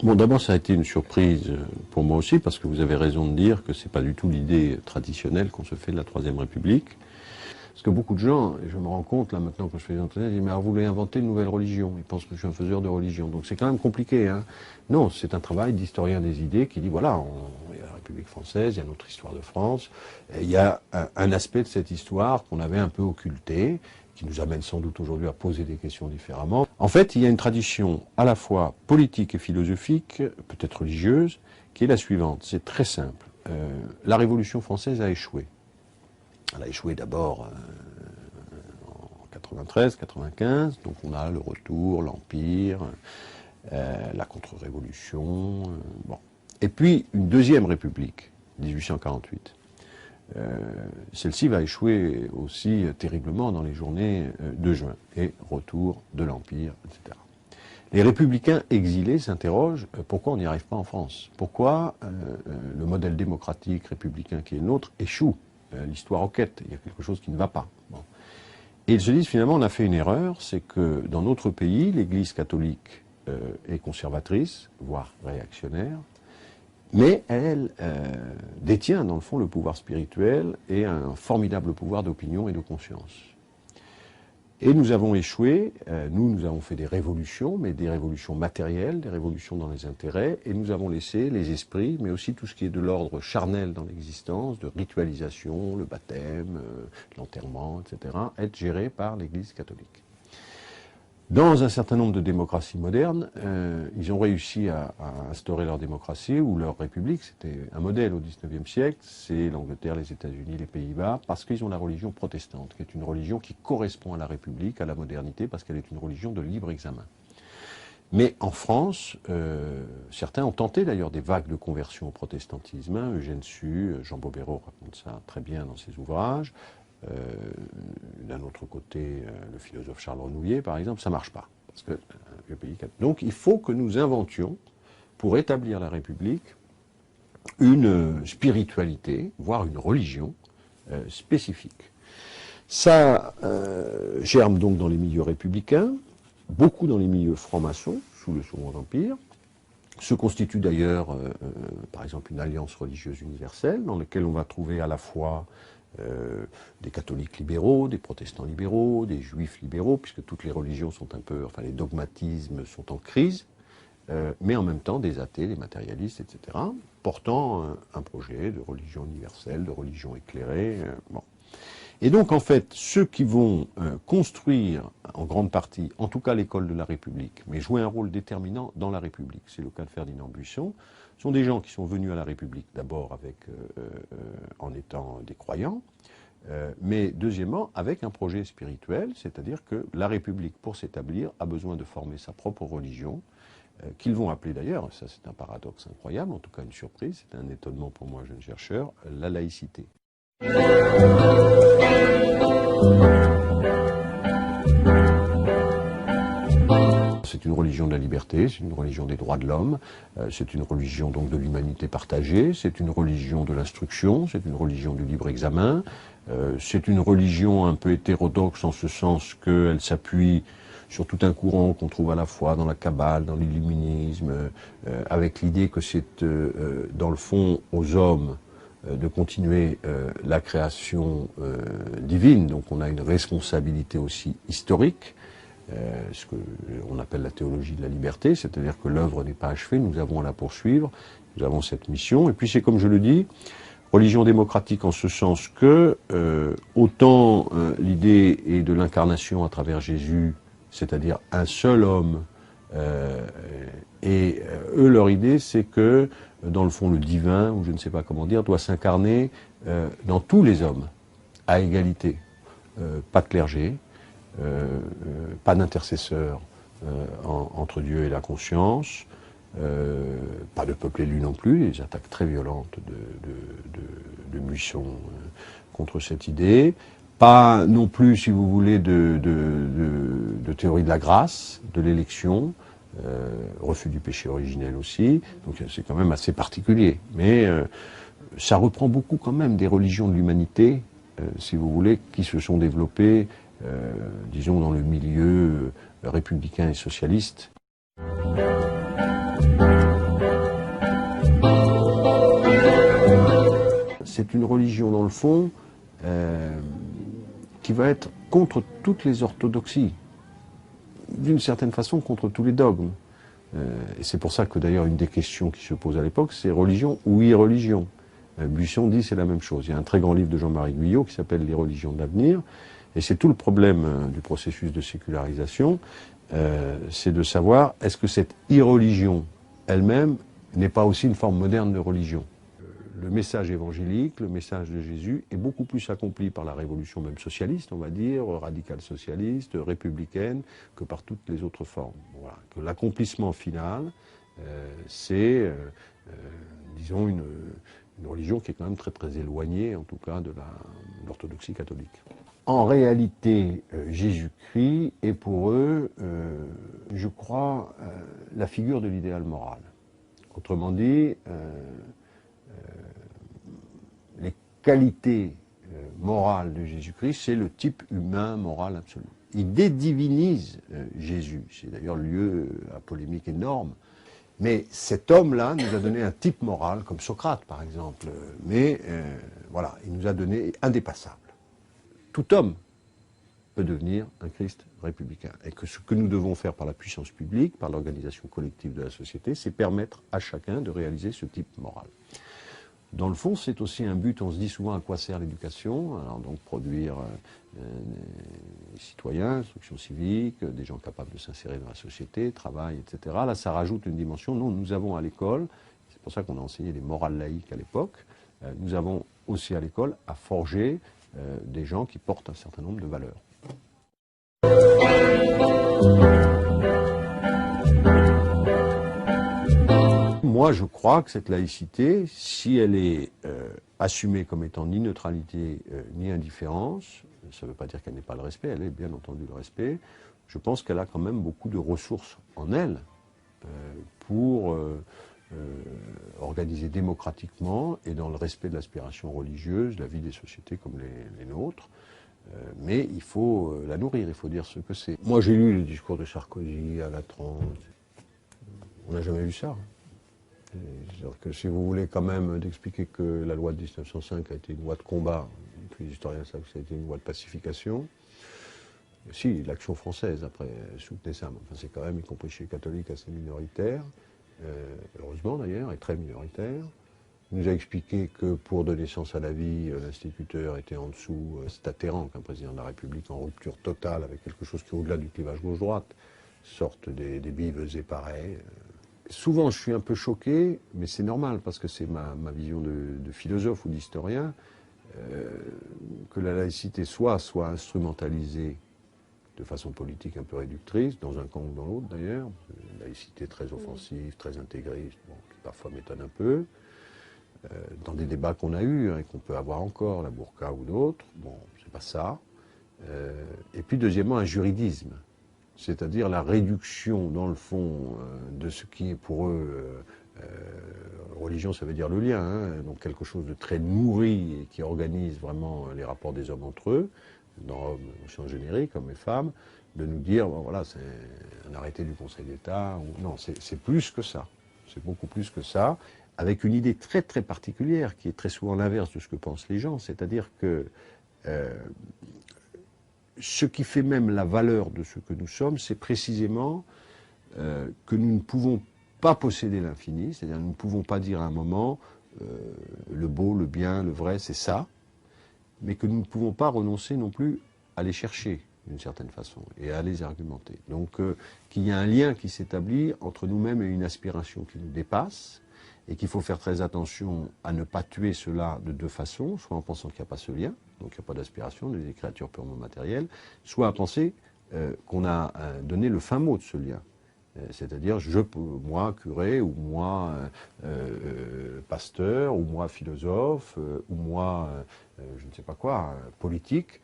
Bon, d'abord, ça a été une surprise pour moi aussi, parce que vous avez raison de dire que c'est pas du tout l'idée traditionnelle qu'on se fait de la Troisième République. Parce que beaucoup de gens, et je me rends compte là maintenant que je fais des entretiens, ils disent mais alors vous voulez inventer une nouvelle religion. Ils pensent que je suis un faiseur de religion. Donc c'est quand même compliqué. Hein. Non, c'est un travail d'historien des idées qui dit voilà, il y a la République française, il y a notre histoire de France, et il y a un aspect de cette histoire qu'on avait un peu occulté, qui nous amène sans doute aujourd'hui à poser des questions différemment. En fait, il y a une tradition à la fois politique et philosophique, peut-être religieuse, qui est la suivante. C'est très simple. La Révolution française a échoué. Elle a échoué d'abord en 93, 95, donc on a le retour, l'Empire, la contre-révolution, bon. Et puis une deuxième République, 1848. Celle-ci va échouer aussi terriblement dans les journées de juin, et retour de l'Empire, etc. Les républicains exilés s'interrogent pourquoi on n'y arrive pas en France. Pourquoi le modèle démocratique républicain qui est le nôtre échoue. L'histoire enquête, il y a quelque chose qui ne va pas. Bon. Et ils se disent finalement on a fait une erreur, c'est que dans notre pays, l'Église catholique est conservatrice, voire réactionnaire, mais elle détient dans le fond le pouvoir spirituel et un formidable pouvoir d'opinion et de conscience. Et nous avons échoué, nous avons fait des révolutions, mais des révolutions matérielles, des révolutions dans les intérêts, et nous avons laissé les esprits, mais aussi tout ce qui est de l'ordre charnel dans l'existence, de ritualisation, le baptême, l'enterrement, etc., être gérés par l'Église catholique. Dans un certain nombre de démocraties modernes, ils ont réussi à instaurer leur démocratie ou leur république. C'était un modèle au XIXe siècle, c'est l'Angleterre, les États-Unis, les Pays-Bas, parce qu'ils ont la religion protestante, qui est une religion qui correspond à la République, à la modernité, parce qu'elle est une religion de libre examen. Mais en France, certains ont tenté d'ailleurs des vagues de conversion au protestantisme. Hein, Eugène Sue, Jean Bobéro raconte ça très bien dans ses ouvrages. D'un autre côté, le philosophe Charles Renouvier, par exemple, ça ne marche pas. Parce que, le pays... Donc il faut que nous inventions, pour établir la République, une spiritualité, voire une religion spécifique. Ça germe donc dans les milieux républicains, beaucoup dans les milieux francs-maçons, sous le Second Empire, se constitue d'ailleurs, par exemple, une alliance religieuse universelle, dans laquelle on va trouver à la fois des catholiques libéraux, des protestants libéraux, des juifs libéraux, puisque toutes les religions sont un peu, enfin les dogmatismes sont en crise, mais en même temps des athées, des matérialistes, etc., portant un projet de religion universelle, de religion éclairée. Bon. Et donc en fait, ceux qui vont construire en grande partie, en tout cas l'école de la République, mais jouer un rôle déterminant dans la République, c'est le cas de Ferdinand Buisson, sont des gens qui sont venus à la République d'abord en étant des croyants, mais deuxièmement avec un projet spirituel, c'est-à-dire que la République, pour s'établir, a besoin de former sa propre religion, qu'ils vont appeler d'ailleurs, ça c'est un paradoxe incroyable, en tout cas une surprise, c'est un étonnement pour moi, jeune chercheur, la laïcité. C'est une religion de la liberté, c'est une religion des droits de l'homme, c'est une religion donc de l'humanité partagée, c'est une religion de l'instruction, c'est une religion du libre examen, c'est une religion un peu hétérodoxe en ce sens qu'elle s'appuie sur tout un courant qu'on trouve à la fois dans la Kabbale, dans l'illuminisme, avec l'idée que c'est dans le fond aux hommes de continuer la création divine, donc on a une responsabilité aussi historique, ce qu'on appelle la théologie de la liberté, c'est-à-dire que l'œuvre n'est pas achevée, nous avons à la poursuivre, nous avons cette mission, et puis c'est comme je le dis, religion démocratique en ce sens que autant l'idée est de l'incarnation à travers Jésus, c'est-à-dire un seul homme, et eux leur idée c'est que dans le fond le divin, ou je ne sais pas comment dire, doit s'incarner dans tous les hommes, à égalité, pas de clergé, pas d'intercesseur entre Dieu et la conscience, pas de peuple élu non plus, les attaques très violentes de Buisson contre cette idée, pas non plus, si vous voulez, de théorie de la grâce, de l'élection, refus du péché originel aussi, donc c'est quand même assez particulier, mais ça reprend beaucoup quand même des religions de l'humanité, si vous voulez, qui se sont développées, disons, dans le milieu républicain et socialiste. C'est une religion, dans le fond, qui va être contre toutes les orthodoxies, d'une certaine façon contre tous les dogmes. Et c'est pour ça que d'ailleurs une des questions qui se pose à l'époque, c'est religion ou irreligion. Buisson dit c'est la même chose. Il y a un très grand livre de Jean-Marie Guyot qui s'appelle Les religions de l'avenir, et c'est tout le problème du processus de sécularisation, c'est de savoir est-ce que cette irreligion elle-même n'est pas aussi une forme moderne de religion. Le message évangélique, le message de Jésus est beaucoup plus accompli par la révolution même socialiste, on va dire, radicale socialiste, républicaine, que par toutes les autres formes. Voilà. Que l'accomplissement final, c'est, disons, une religion qui est quand même très très éloignée, en tout cas, de l'orthodoxie catholique. En réalité, Jésus-Christ est pour eux, je crois, la figure de l'idéal moral. Autrement dit, les qualités morales de Jésus-Christ, c'est le type humain moral absolu. Il dédivinise Jésus, c'est d'ailleurs lieu à polémique énorme, mais cet homme-là nous a donné un type moral, comme Socrate par exemple, mais voilà, il nous a donné indépassable. Tout homme peut devenir un Christ républicain, et que ce que nous devons faire par la puissance publique, par l'organisation collective de la société, c'est permettre à chacun de réaliser ce type moral. Dans le fond, c'est aussi un but, on se dit souvent à quoi sert l'éducation, alors donc produire des citoyens, instruction civique, des gens capables de s'insérer dans la société, travail, etc. Là, ça rajoute une dimension. Nous avons à l'école, c'est pour ça qu'on a enseigné les morales laïques à l'époque, nous avons aussi à l'école à forger des gens qui portent un certain nombre de valeurs. Moi, je crois que cette laïcité, si elle est assumée comme étant ni neutralité ni indifférence, ça ne veut pas dire qu'elle n'ait pas le respect, elle est bien entendu le respect, je pense qu'elle a quand même beaucoup de ressources en elle pour organiser démocratiquement et dans le respect de l'aspiration religieuse, la vie des sociétés comme les nôtres. Mais il faut la nourrir, il faut dire ce que c'est. Moi, j'ai lu le discours de Sarkozy à Latran. On n'a jamais vu ça. C'est-à-dire que si vous voulez quand même d'expliquer que la loi de 1905 a été une loi de combat, tous les historiens savent que ça a été une loi de pacification, si, l'action française, après, soutenait ça, mais enfin, c'est quand même, y compris chez les catholiques, assez minoritaire, heureusement d'ailleurs, et très minoritaire. Il nous a expliqué que pour donner sens à la vie, l'instituteur était en dessous, c'est atterrant qu'un président de la République en rupture totale avec quelque chose qui est au-delà du clivage gauche-droite sorte des bives éparées. Souvent, je suis un peu choqué, mais c'est normal, parce que c'est ma vision de philosophe ou d'historien, que la laïcité soit instrumentalisée de façon politique un peu réductrice, dans un camp ou dans l'autre d'ailleurs, une laïcité très offensive, très intégriste, bon, qui parfois m'étonne un peu, dans des débats qu'on a eus, et qu'on peut avoir encore, la burqa ou d'autres, bon, c'est pas ça. Et puis deuxièmement, un juridisme. C'est-à-dire la réduction, dans le fond, de ce qui est pour eux, religion, ça veut dire le lien, hein, donc quelque chose de très nourri et qui organise vraiment les rapports des hommes entre eux, dans l'homme au sens générique, hommes et femmes, de nous dire, bon, voilà, c'est un arrêté du Conseil d'État. Non, c'est plus que ça. C'est beaucoup plus que ça, avec une idée très très particulière, qui est très souvent l'inverse de ce que pensent les gens, c'est-à-dire que ce qui fait même la valeur de ce que nous sommes, c'est précisément que nous ne pouvons pas posséder l'infini, c'est-à-dire nous ne pouvons pas dire à un moment le beau, le bien, le vrai, c'est ça, mais que nous ne pouvons pas renoncer non plus à les chercher d'une certaine façon et à les argumenter. Donc qu'il y a un lien qui s'établit entre nous-mêmes et une aspiration qui nous dépasse, et qu'il faut faire très attention à ne pas tuer cela de deux façons, soit en pensant qu'il n'y a pas ce lien, donc il n'y a pas d'aspiration, des créatures purement matérielles, soit à penser qu'on a donné le fin mot de ce lien. C'est-à-dire, moi, curé, ou moi, pasteur, ou moi, philosophe, ou moi, je ne sais pas quoi, politique,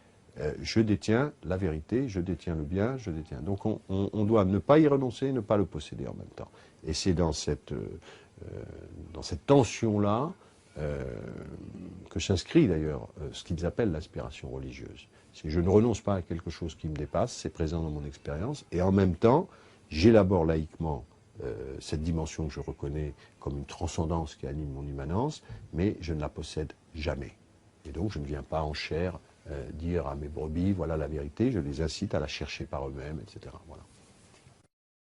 je détiens la vérité, je détiens le bien, je détiens. Donc on doit ne pas y renoncer, ne pas le posséder en même temps. Et c'est dans cette tension-là que s'inscrit d'ailleurs ce qu'ils appellent l'aspiration religieuse. C'est je ne renonce pas à quelque chose qui me dépasse, c'est présent dans mon expérience, et en même temps, j'élabore laïquement cette dimension que je reconnais comme une transcendance qui anime mon immanence, mais je ne la possède jamais. Et donc je ne viens pas en chair dire à mes brebis, voilà la vérité, je les incite à la chercher par eux-mêmes, etc. Voilà.